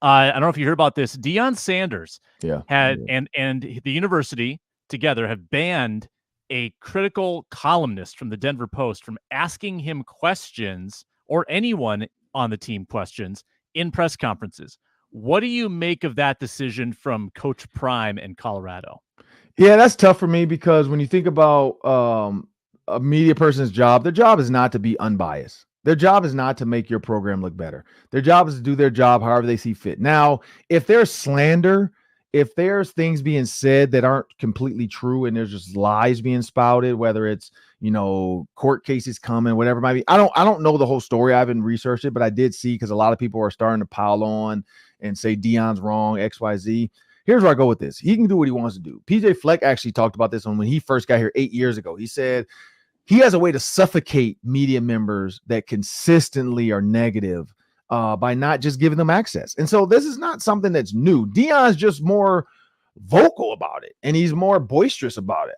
I don't know if you heard about this. Deion Sanders and the university together have banned a critical columnist from the Denver Post from asking him questions, or anyone on the team questions, in press conferences. What do you make of that decision from Coach Prime in Colorado? Yeah, that's tough for me because when you think about a media person's job, their job is not to be unbiased. Their job is not to make your program look better. Their job is to do their job however they see fit. Now, if there's slander, if there's things being said that aren't completely true and there's just lies being spouted, whether it's, court cases coming, whatever it might be. I don't know the whole story. I haven't researched it, but I did see, because a lot of people are starting to pile on and say Deion's wrong, XYZ. Here's where I go with this. He can do what he wants to do. PJ Fleck actually talked about this when he first got here 8 years ago. He said, he has a way to suffocate media members that consistently are negative by not just giving them access. And so this is not something that's new. Deion's just more vocal about it, and he's more boisterous about it.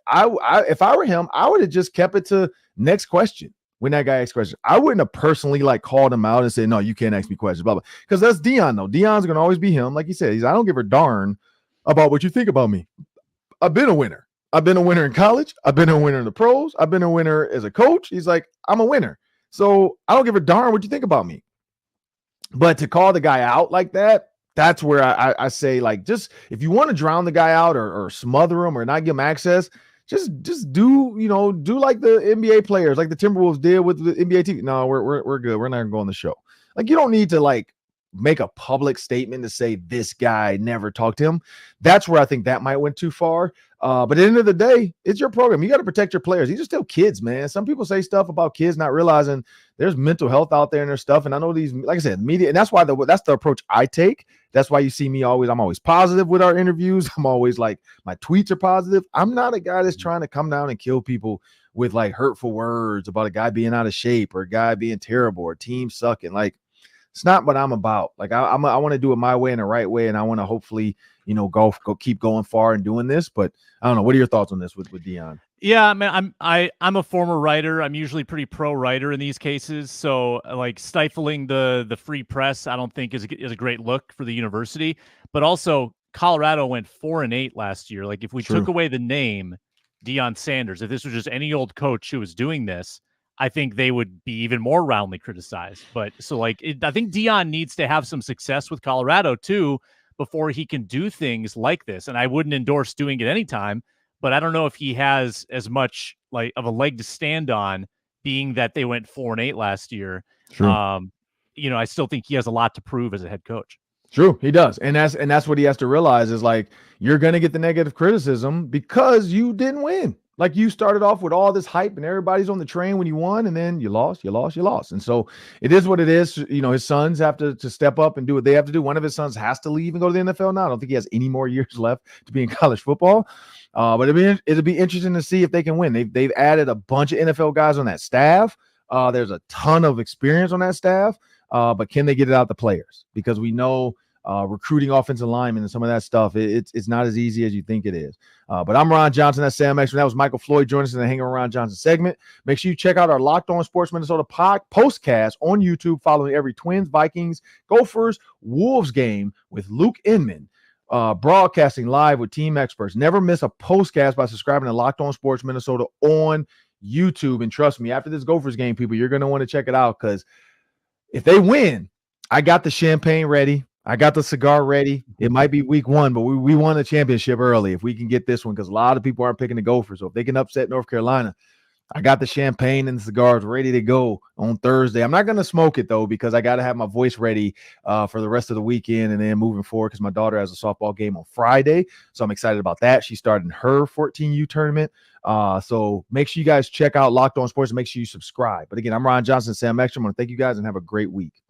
If I were him, I would have just kept it to next question. When that guy asks questions, I wouldn't have personally like called him out and said, no, you can't ask me questions, blah, blah. Because that's Deion, though. Deion's going to always be him. Like he said, I don't give a darn about what you think about me. I've been a winner. I've been a winner in college. I've been a winner in the pros. I've been a winner as a coach. He's like, I'm a winner. So I don't give a darn what you think about me. But to call the guy out like that, that's where I say, like, just if you want to drown the guy out or smother him or not give him access, just do like the NBA players, like the Timberwolves did with the NBA team. No, we're good. We're not gonna go on the show. Like, you don't need to like make a public statement to say this guy never talked to him. That's where I think that might went too far. But at the end of the day, it's your program. You got to protect your players. These are still kids, man. Some people say stuff about kids not realizing there's mental health out there and there's stuff. And I know these, like I said, media, and that's why that's the approach I take. That's why you see me I'm always positive with our interviews. I'm always like, my tweets are positive. I'm not a guy that's trying to come down and kill people with like hurtful words about a guy being out of shape or a guy being terrible or team sucking. Like, it's not what I'm about. Like, I want to do it my way and the right way. And I want to hopefully, go keep going far and doing this. But I don't know. What are your thoughts on this with Deion? Yeah, man, I'm a former writer. I'm usually pretty pro writer in these cases. So like stifling the free press, I don't think is a great look for the university. But also Colorado went 4-8 last year. Like, if we took away the name Deion Sanders, if this was just any old coach who was doing this, I think they would be even more roundly criticized. But so like, I think Deion needs to have some success with Colorado too before he can do things like this. And I wouldn't endorse doing it anytime, but I don't know if he has as much like of a leg to stand on, being that they went 4-8 last year. I still think he has a lot to prove as a head coach. True, he does. And that's what he has to realize is, like, you're going to get the negative criticism because you didn't win. Like, you started off with all this hype and everybody's on the train when you won, and then you lost. And so it is what it is. His sons have to step up and do what they have to do. One of his sons has to leave and go to the NFL now. I don't think he has any more years left to be in college football. But it'll be interesting to see if they can win. They've added a bunch of NFL guys on that staff. There's a ton of experience on that staff. But can they get it out the players? Because we know recruiting offensive linemen and some of that stuff, it's not as easy as you think it is. But I'm Ron Johnson. That's Sam Extra. That was Michael Floyd joining us in the Hang Around Ron Johnson segment. Make sure you check out our Locked On Sports Minnesota postcast on YouTube following every Twins, Vikings, Gophers, Wolves game with Luke Inman. Broadcasting live with team experts. Never miss a postcast by subscribing to Locked On Sports Minnesota on YouTube. And trust me, after this Gophers game, people, you're going to want to check it out, because if they win, I got the champagne ready. I got the cigar ready. It might be week 1, but we won the championship early if we can get this one, because a lot of people aren't picking the Gophers. So if they can upset North Carolina, I got the champagne and the cigars ready to go on Thursday. I'm not going to smoke it, though, because I got to have my voice ready for the rest of the weekend and then moving forward, because my daughter has a softball game on Friday. So I'm excited about that. She's starting her 14U tournament. So make sure you guys check out Locked On Sports and make sure you subscribe. But again, I'm Ron Johnson, Sam Extra. I want to thank you guys and have a great week.